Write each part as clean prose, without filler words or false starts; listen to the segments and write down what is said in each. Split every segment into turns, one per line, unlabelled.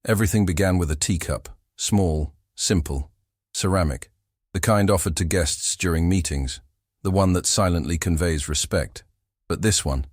Everything began with a teacup, small, simple, ceramic, the kind offered to guests during meetings, the one that silently conveys respect. But this one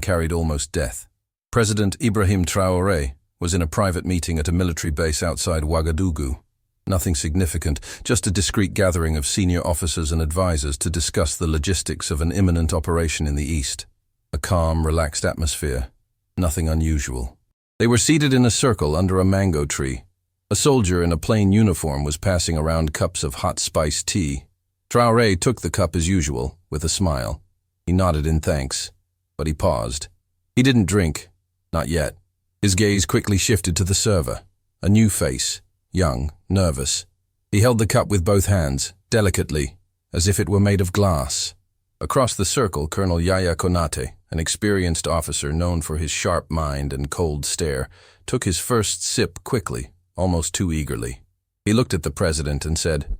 carried almost death. President Ibrahim Traoré was in a private meeting at a military base outside Ouagadougou. Nothing significant, just a discreet gathering of senior officers and advisors to discuss the logistics of an imminent operation in the east. A calm, relaxed atmosphere. Nothing unusual. They were seated in a circle under a mango tree. A soldier in a plain uniform was passing around cups of hot spiced tea. Traoré took the cup as usual, with a smile. He nodded in thanks, but he paused. He didn't drink, not yet. His gaze quickly shifted to the server, a new face, young, nervous. He held the cup with both hands, delicately, as if it were made of glass. Across the circle, Colonel Yaya Konate, an experienced officer known for his sharp mind and cold stare, took his first sip quickly, almost too eagerly. He looked at the president and said,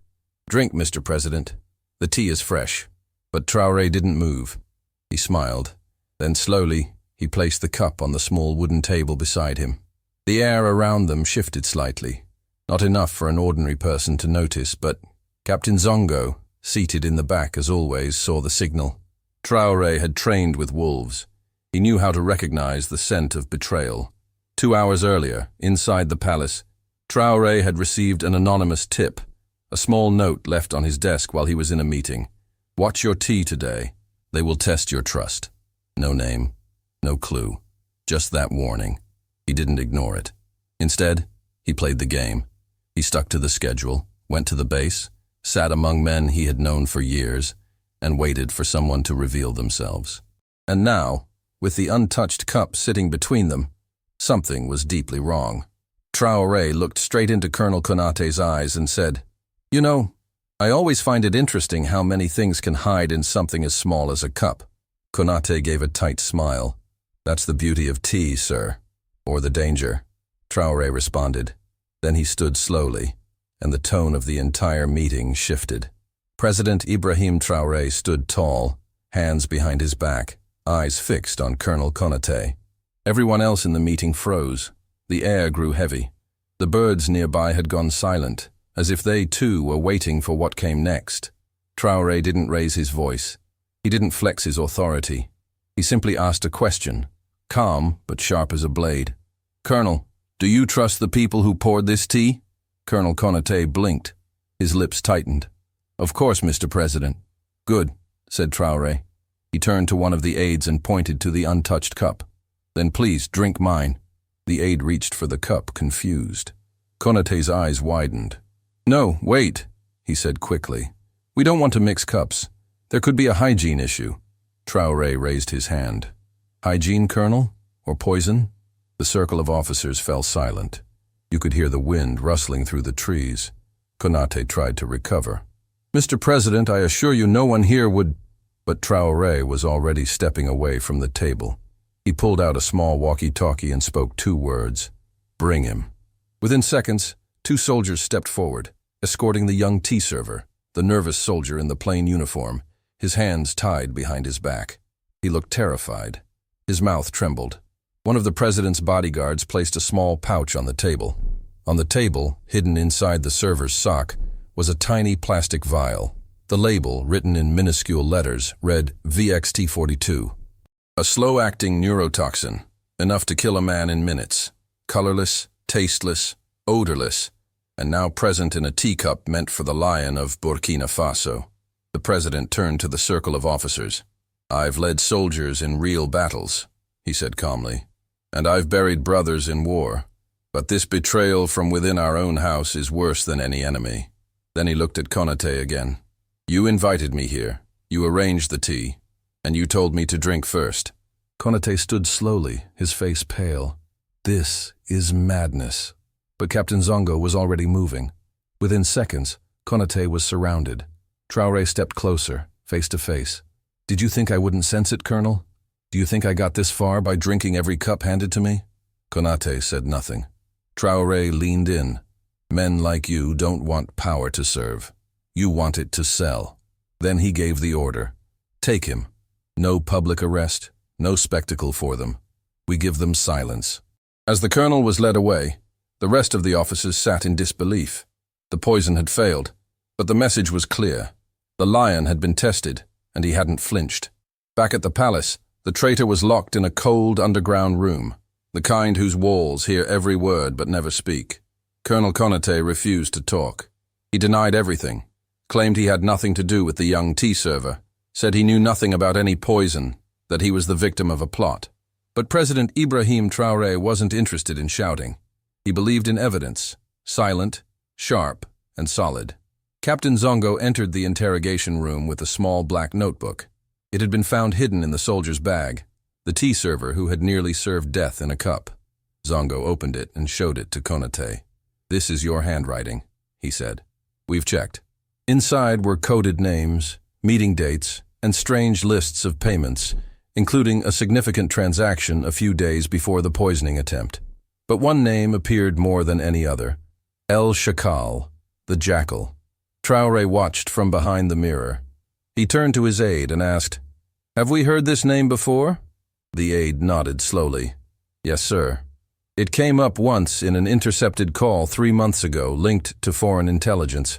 "Drink, Mr. President. The tea is fresh." But Traoré didn't move. He smiled. Then slowly, he placed the cup on the small wooden table beside him. The air around them shifted slightly. Not enough for an ordinary person to notice, but Captain Zongo, seated in the back as always, saw the signal. Traoré had trained with wolves. He knew how to recognize the scent of betrayal. 2 hours earlier, inside the palace, Traoré had received an anonymous tip, a small note left on his desk while he was in a meeting. "Watch your tea today. They will test your trust." No name, no clue, just that warning. He didn't ignore it. Instead, he played the game. He stuck to the schedule, went to the base, sat among men he had known for years, and waited for someone to reveal themselves. And now, with the untouched cup sitting between them, something was deeply wrong. Traoré looked straight into Colonel Konate's eyes and said, "You know, I always find it interesting how many things can hide in something as small as a cup." Konate gave a tight smile. "That's the beauty of tea, sir. Or the danger," Traoré responded. Then he stood slowly, and the tone of the entire meeting shifted. President Ibrahim Traoré stood tall, hands behind his back, eyes fixed on Colonel Konate. Everyone else in the meeting froze. The air grew heavy. The birds nearby had gone silent, as if they too were waiting for what came next. Traoré didn't raise his voice. He didn't flex his authority. He simply asked a question, calm but sharp as a blade. "Colonel, do you trust the people who poured this tea?" Colonel Konate blinked. His lips tightened. "Of course, Mr. President." "Good," said Traoré. He turned to one of the aides and pointed to the untouched cup. "Then please drink mine." The aide reached for the cup, confused. Konate's eyes widened. "No, wait," he said quickly. "We don't want to mix cups. There could be a hygiene issue." Traoré raised his hand. "Hygiene, Colonel? Or poison?" The circle of officers fell silent. You could hear the wind rustling through the trees. Konate tried to recover. "Mr. President, I assure you no one here would—" But Traoré was already stepping away from the table. He pulled out a small walkie-talkie and spoke 2 words. "Bring him." Within seconds, 2 soldiers stepped forward, escorting the young tea server, the nervous soldier in the plain uniform, his hands tied behind his back. He looked terrified. His mouth trembled. One of the president's bodyguards placed a small pouch on the table. On the table, hidden inside the server's sock, was a tiny plastic vial. The label, written in minuscule letters, read VXT42. A slow-acting neurotoxin, enough to kill a man in minutes. Colorless, tasteless, odorless, and now present in a teacup meant for the lion of Burkina Faso. The president turned to the circle of officers. "I've led soldiers in real battles," he said calmly, "and I've buried brothers in war. But this betrayal from within our own house is worse than any enemy." Then he looked at Konate again. "You invited me here. You arranged the tea. And you told me to drink first." Konate stood slowly, his face pale. "This is madness." But Captain Zongo was already moving. Within seconds, Konate was surrounded. Traoré stepped closer, face to face. "Did you think I wouldn't sense it, Colonel? Do you think I got this far by drinking every cup handed to me?" Konate said nothing. Traoré leaned in. "Men like you don't want power to serve. You want it to sell." Then he gave the order. "Take him. No public arrest, no spectacle for them. We give them silence." As the colonel was led away, The rest of the officers sat in disbelief. The poison had failed, but the message was clear. The lion had been tested, and he hadn't flinched. Back at the palace, the traitor was locked in a cold underground room, the kind whose walls hear every word but never speak. Colonel Konate refused to talk. He denied everything, claimed he had nothing to do with the young tea server, said he knew nothing about any poison, that he was the victim of a plot. But President Ibrahim Traoré wasn't interested in shouting. He believed in evidence, silent, sharp, and solid. Captain Zongo entered the interrogation room with a small black notebook. It had been found hidden in the soldier's bag, the tea server who had nearly served death in a cup. Zongo opened it and showed it to Konate. "This is your handwriting," he said. "We've checked." Inside were coded names, meeting dates, and strange lists of payments, including a significant transaction a few days before the poisoning attempt. But one name appeared more than any other: El Shakal, the Jackal. Traoré watched from behind the mirror. He turned to his aide and asked, "Have we heard this name before?" The aide nodded slowly. "Yes, sir. It came up once in an intercepted call 3 months ago linked to foreign intelligence."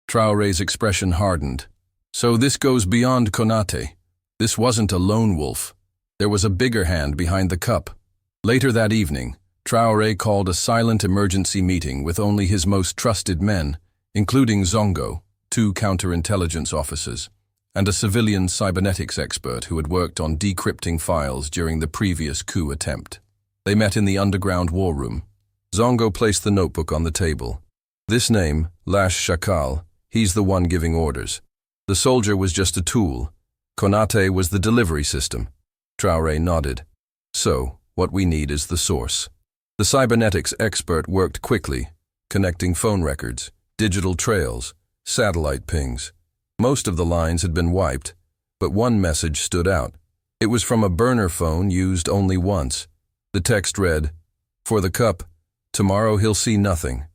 Traoré's expression hardened. "So this goes beyond Konate. This wasn't a lone wolf. There was a bigger hand behind the cup." Later that evening, Traoré called a silent emergency meeting with only his most trusted men, including Zongo, 2 counterintelligence officers, and a civilian cybernetics expert who had worked on decrypting files during the previous coup attempt. They met in the underground war room. Zongo placed the notebook on the table. "This name, Lash Shakal, he's the one giving orders. The soldier was just a tool. Konate was the delivery system." Traoré nodded. "So, what we need is the source." The cybernetics expert worked quickly, connecting phone records, digital trails, satellite pings. Most of the lines had been wiped, but one message stood out. It was from a burner phone used only once. The text read, "For the cup, tomorrow he'll see nothing."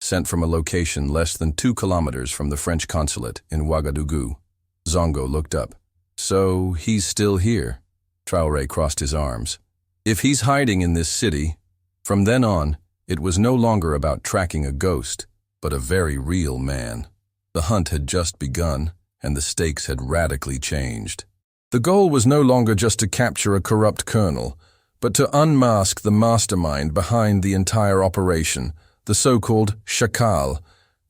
Sent from a location less than 2 kilometers from the French consulate in Ouagadougou. Zongo looked up. "So he's still here." Traoré crossed his arms. "If he's hiding in this city..." From then on, it was no longer about tracking a ghost, but a very real man. The hunt had just begun, and the stakes had radically changed. The goal was no longer just to capture a corrupt colonel, but to unmask the mastermind behind the entire operation, the so-called Shakal,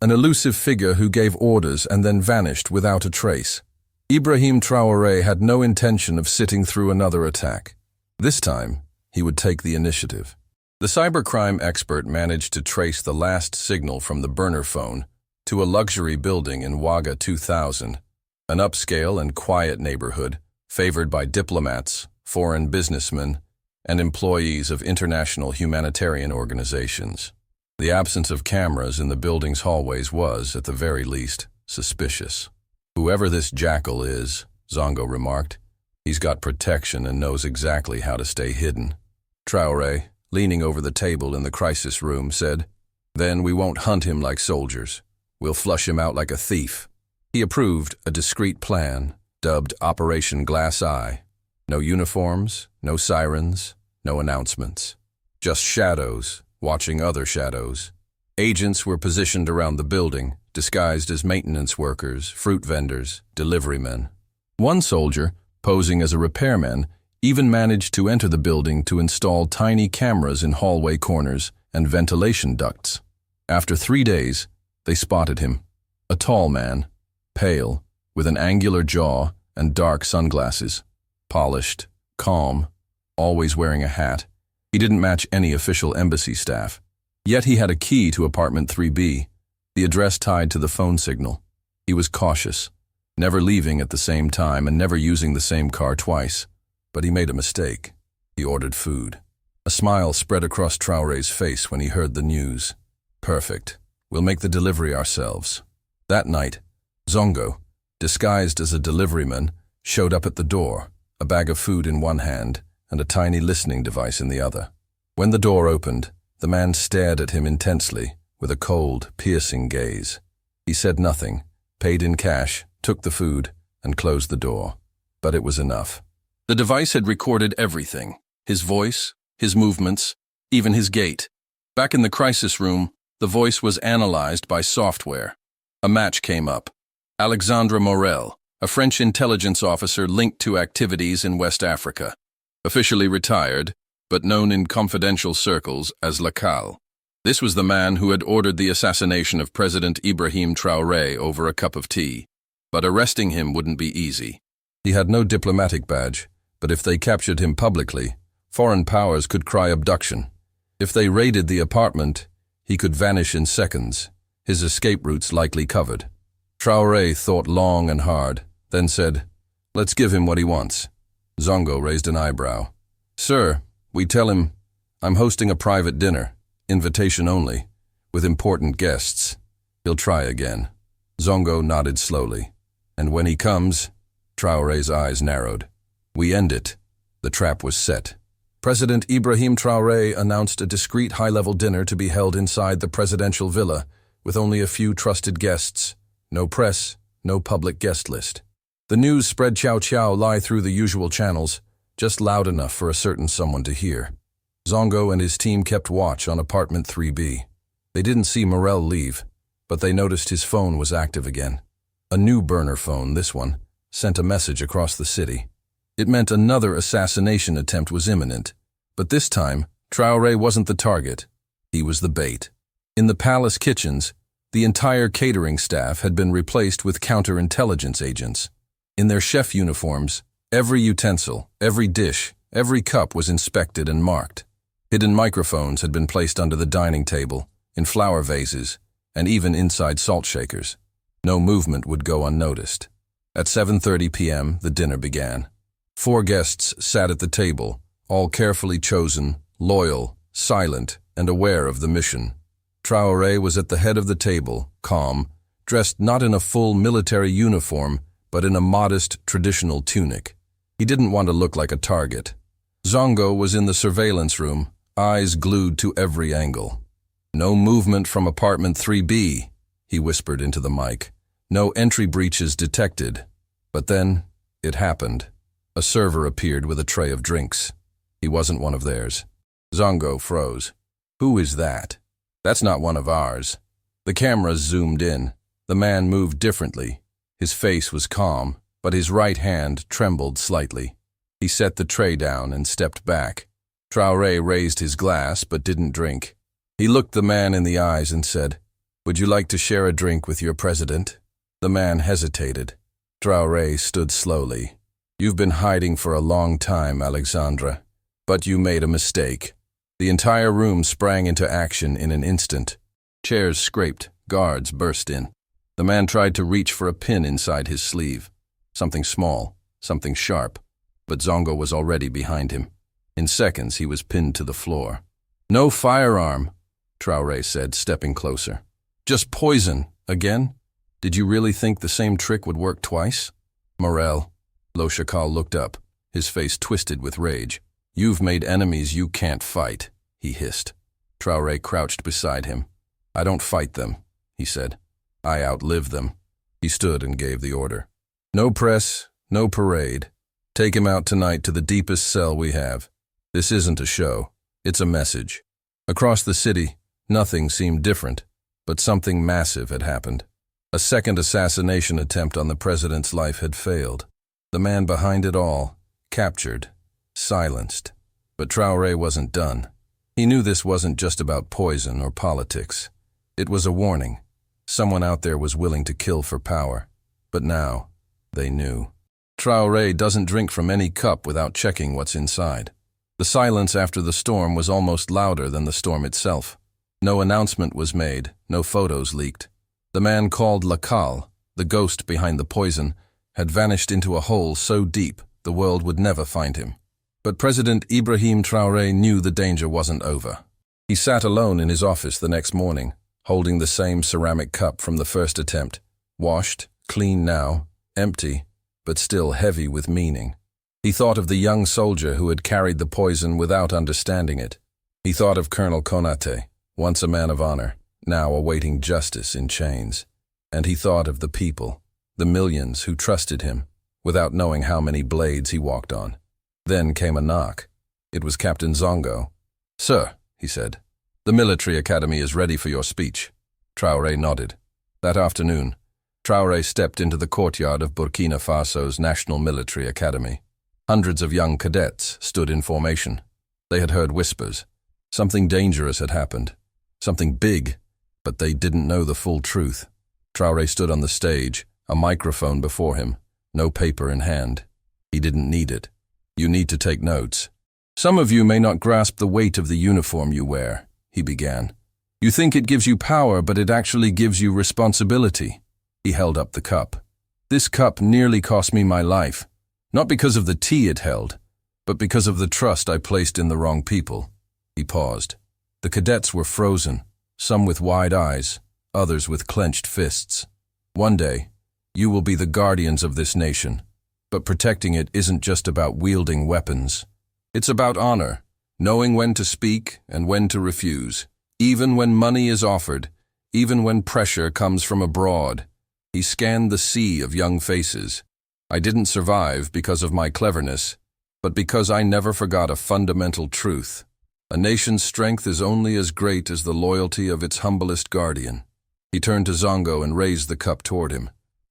an elusive figure who gave orders and then vanished without a trace. Ibrahim Traoré had no intention of sitting through another attack. This time, he would take the initiative. The cybercrime expert managed to trace the last signal from the burner phone to a luxury building in Ouaga 2000, an upscale and quiet neighborhood favored by diplomats, foreign businessmen, and employees of international humanitarian organizations. The absence of cameras in the building's hallways was, at the very least, suspicious. "Whoever this jackal is," Zongo remarked, "he's got protection and knows exactly how to stay hidden." Traoré, leaning over the table in the crisis room, said, "Then we won't hunt him like soldiers. We'll flush him out like a thief." He approved a discreet plan, dubbed Operation Glass Eye. No uniforms, no sirens, no announcements. Just shadows, watching other shadows. Agents were positioned around the building, disguised as maintenance workers, fruit vendors, deliverymen. One soldier, posing as a repairman, even managed to enter the building to install tiny cameras in hallway corners and ventilation ducts. After 3 days, they spotted him. A tall man, pale, with an angular jaw and dark sunglasses. Polished, calm, always wearing a hat. He didn't match any official embassy staff. Yet he had a key to apartment 3B, the address tied to the phone signal. He was cautious, never leaving at the same time and never using the same car twice. But he made a mistake. He ordered food. A smile spread across Traoré's face when he heard the news. "Perfect. We'll make the delivery ourselves." That night, Zongo, disguised as a deliveryman, showed up at the door, a bag of food in one hand and a tiny listening device in the other. When the door opened, the man stared at him intensely, with a cold, piercing gaze. He said nothing, paid in cash, took the food, and closed the door. But it was enough. The device had recorded everything: his voice, his movements, even his gait. Back in the crisis room, the voice was analyzed by software. A match came up. Alexandre Morel, a French intelligence officer linked to activities in West Africa. Officially retired, but known in confidential circles as Lacal. This was the man who had ordered the assassination of President Ibrahim Traoré over a cup of tea. But arresting him wouldn't be easy. He had no diplomatic badge, but if they captured him publicly, foreign powers could cry abduction. If they raided the apartment, he could vanish in seconds, his escape routes likely covered. Traoré thought long and hard, then said, "Let's give him what he wants." Zongo raised an eyebrow. "Sir, we tell him, I'm hosting a private dinner, invitation only, with important guests. He'll try again." Zongo nodded slowly. "And when he comes," Traoré's eyes narrowed. "We end it." The trap was set. President Ibrahim Traoré announced a discreet high-level dinner to be held inside the presidential villa, with only a few trusted guests. No press, no public guest list. The news spread chow-chow through the usual channels, just loud enough for a certain someone to hear. Zongo and his team kept watch on apartment 3B. They didn't see Morel leave, but they noticed his phone was active again. A new burner phone, this one, sent a message across the city. It meant another assassination attempt was imminent, but this time, Traoré wasn't the target. He was the bait. In the palace kitchens, the entire catering staff had been replaced with counterintelligence agents. In their chef uniforms, every utensil, every dish, every cup was inspected and marked. Hidden microphones had been placed under the dining table, in flower vases, and even inside salt shakers. No movement would go unnoticed. At 7:30 p.m., the dinner began. 4 guests sat at the table, all carefully chosen, loyal, silent, and aware of the mission. Traoré was at the head of the table, calm, dressed not in a full military uniform, but in a modest, traditional tunic. He didn't want to look like a target. Zongo was in the surveillance room, eyes glued to every angle. "No movement from apartment 3B, he whispered into the mic. "No entry breaches detected." But then, it happened. A server appeared with a tray of drinks. He wasn't one of theirs. Zongo froze. "Who is that?" "That's not one of ours." The cameras zoomed in. The man moved differently. His face was calm, but his right hand trembled slightly. He set the tray down and stepped back. Traoré raised his glass but didn't drink. He looked the man in the eyes and said, "Would you like to share a drink with your president?" The man hesitated. Traoré stood slowly. "You've been hiding for a long time, Alexandre. But you made a mistake." The entire room sprang into action in an instant. Chairs scraped, guards burst in. The man tried to reach for a pin inside his sleeve. Something small, something sharp. But Zongo was already behind him. In seconds, he was pinned to the floor. "No firearm," Traoré said, stepping closer. "Just poison, again? Did you really think the same trick would work twice?" "Morel." Le Chacal looked up, his face twisted with rage. "You've made enemies you can't fight," he hissed. Traoré crouched beside him. "I don't fight them," he said. "I outlive them." He stood and gave the order. "No press, no parade. Take him out tonight to the deepest cell we have. This isn't a show, it's a message." Across the city, nothing seemed different, but something massive had happened. A second assassination attempt on the president's life had failed. The man behind it all, captured, silenced. But Traoré wasn't done. He knew this wasn't just about poison or politics. It was a warning. Someone out there was willing to kill for power. But now, they knew. Traoré doesn't drink from any cup without checking what's inside. The silence after the storm was almost louder than the storm itself. No announcement was made, no photos leaked. The man called Lacal, the ghost behind the poison, had vanished into a hole so deep the world would never find him. But President Ibrahim Traoré knew the danger wasn't over. He sat alone in his office the next morning, holding the same ceramic cup from the first attempt, washed, clean now, empty, but still heavy with meaning. He thought of the young soldier who had carried the poison without understanding it. He thought of Colonel Konate, once a man of honor, now awaiting justice in chains. And he thought of the people, the millions who trusted him, without knowing how many blades he walked on. Then came a knock. It was Captain Zongo. "Sir," he said. The military academy is ready for your speech. Traoré nodded. That afternoon, Traoré stepped into the courtyard of Burkina Faso's National Military Academy. Hundreds of young cadets stood in formation. They had heard whispers. Something dangerous had happened. Something big, but they didn't know the full truth. Traoré stood on the stage, a microphone before him, no paper in hand. He didn't need it. You need to take notes. Some of you may not grasp the weight of the uniform you wear, he began. You think it gives you power, but it actually gives you responsibility. He held up the cup. This cup nearly cost me my life, not because of the tea it held, but because of the trust I placed in the wrong people. He paused. The cadets were frozen, some with wide eyes, others with clenched fists. One day, you will be the guardians of this nation, but protecting it isn't just about wielding weapons. It's about honor, knowing when to speak and when to refuse, even when money is offered, even when pressure comes from abroad. He scanned the sea of young faces. I didn't survive because of my cleverness, but because I never forgot a fundamental truth. A nation's strength is only as great as the loyalty of its humblest guardian. He turned to Zongo and raised the cup toward him.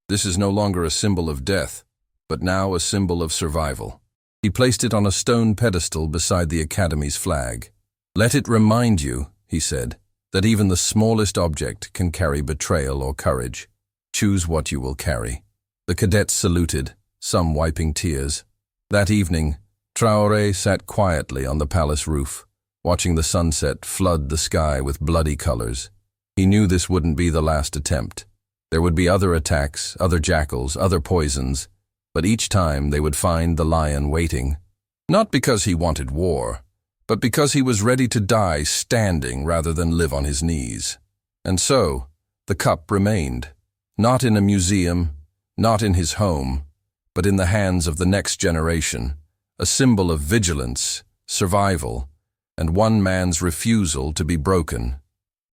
This is no longer a symbol of death, but now a symbol of survival. He placed it on a stone pedestal beside the Academy's flag. Let it remind you, he said, that even the smallest object can carry betrayal or courage. Choose what you will carry. The cadets saluted, some wiping tears. That evening, Traoré sat quietly on the palace roof, watching the sunset flood the sky with bloody colors. He knew this wouldn't be the last attempt. There would be other attacks, other jackals, other poisons, but each time they would find the lion waiting. Not because he wanted war, but because he was ready to die standing rather than live on his knees. And so, the cup remained, not in a museum, not in his home, but in the hands of the next generation, a symbol of vigilance, survival, and one man's refusal to be broken.